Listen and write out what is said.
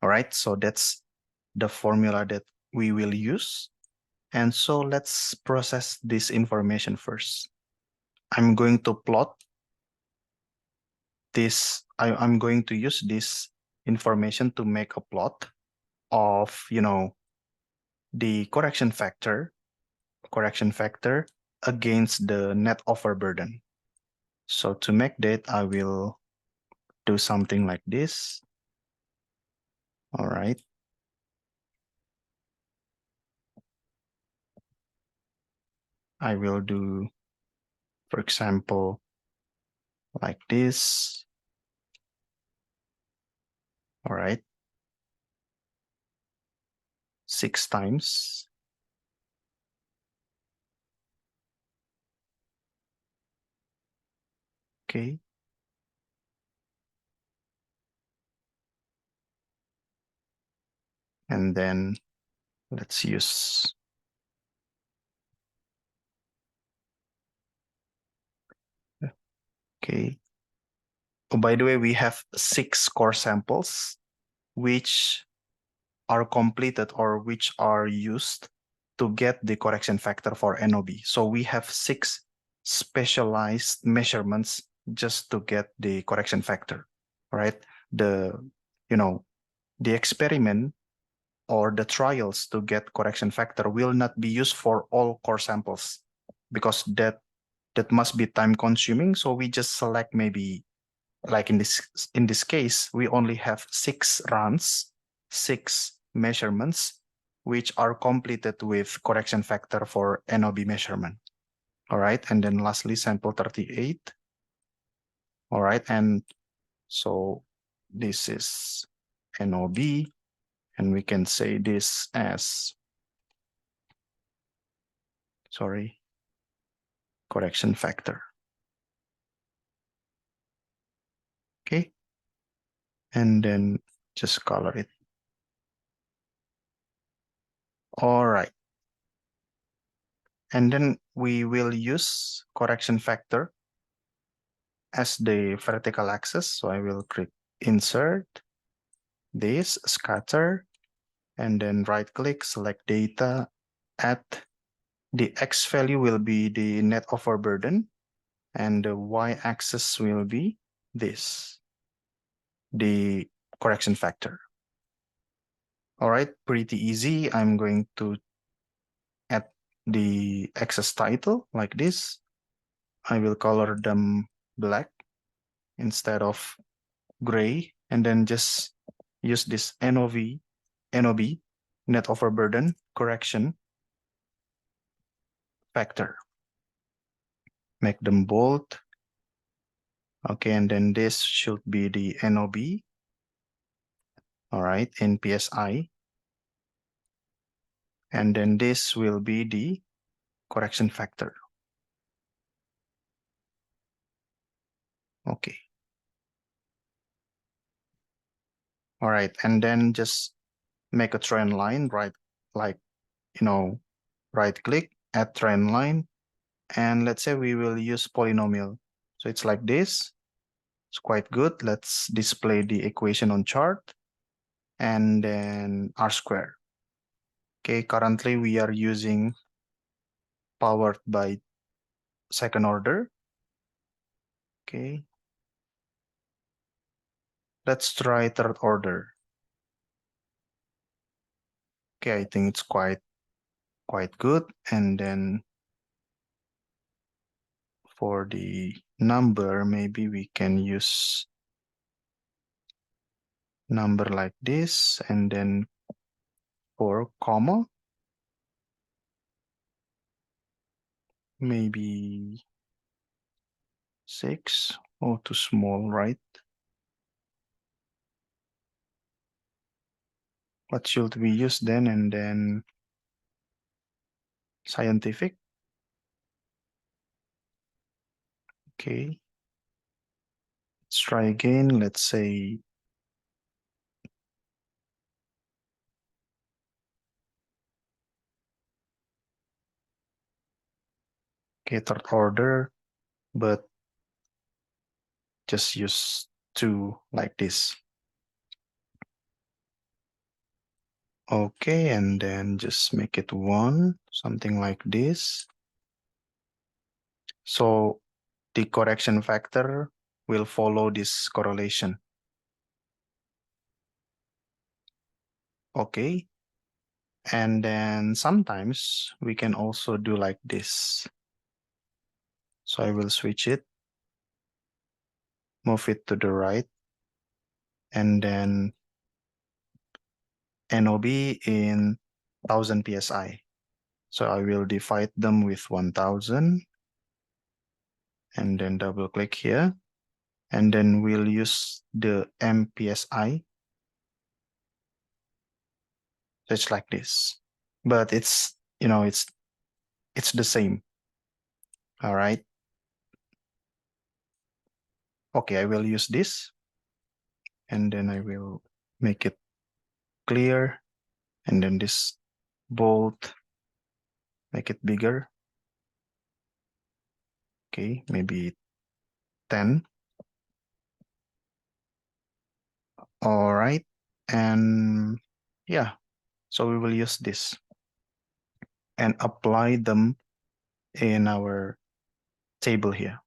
All right, so that's the formula that we will use. And so let's process this information first. I'm going to plot this. I'm going to use this information to make a plot of, the correction factor against the net overburden. So to make that, I will do something like this. All right. I will do, for example, like this. All right. 6 times. Okay. And then let's use, okay. Oh, by the way, we have 6 core samples, which are completed or which are used to get the correction factor for NOB. So we have 6 specialized measurements just to get the correction factor, right? The, the experiment or the trials to get correction factor will not be used for all core samples because that must be time consuming. So we just select, maybe like in this case, we only have 6 runs, 6 measurements, which are completed with correction factor for NOB measurement. All right, and then lastly, sample 38. All right, and so this is NOB, and we can say this as, correction factor. Okay, and then just color it. All right. And then we will use correction factor as the vertical axis. So I will click insert, this, scatter, and then right click, select data, add the X value will be the net overburden, and the Y axis will be this, the correction factor. All right, pretty easy. I'm going to add the axis title like this. I will color them black instead of gray, and then just use this NOB, net overburden correction factor. Make them bold. Okay, and then this should be the NOB. All right, in PSI. And then this will be the correction factor. Okay. All right, and then just make a trend line, right? Like, right click, add trend line. And let's say we will use polynomial. So it's like this. It's quite good. Let's display the equation on chart and then R square. Okay, currently we are using powered by second order. Okay, let's try third order. Okay, I think it's quite good. And then for the number, maybe we can use number like this, and then for comma, maybe 6. Oh, too small, right? What should we use then? And then scientific. Okay, let's try again. Let's say third order, but just use 2 like this. Okay, and then just make it 1, something like this. So the correction factor will follow this correlation. Okay. And then sometimes we can also do like this. So I will switch it, move it to the right, and then NOB in 1000 psi. So I will divide them with 1000 and then double click here. And then we'll use the MPSI, just like this. But it's, it's the same. All right. Okay, I will use this. And then I will make it clear. And then this bold, make it bigger. Okay, maybe 10. All right. And yeah, so we will use this and apply them in our table here.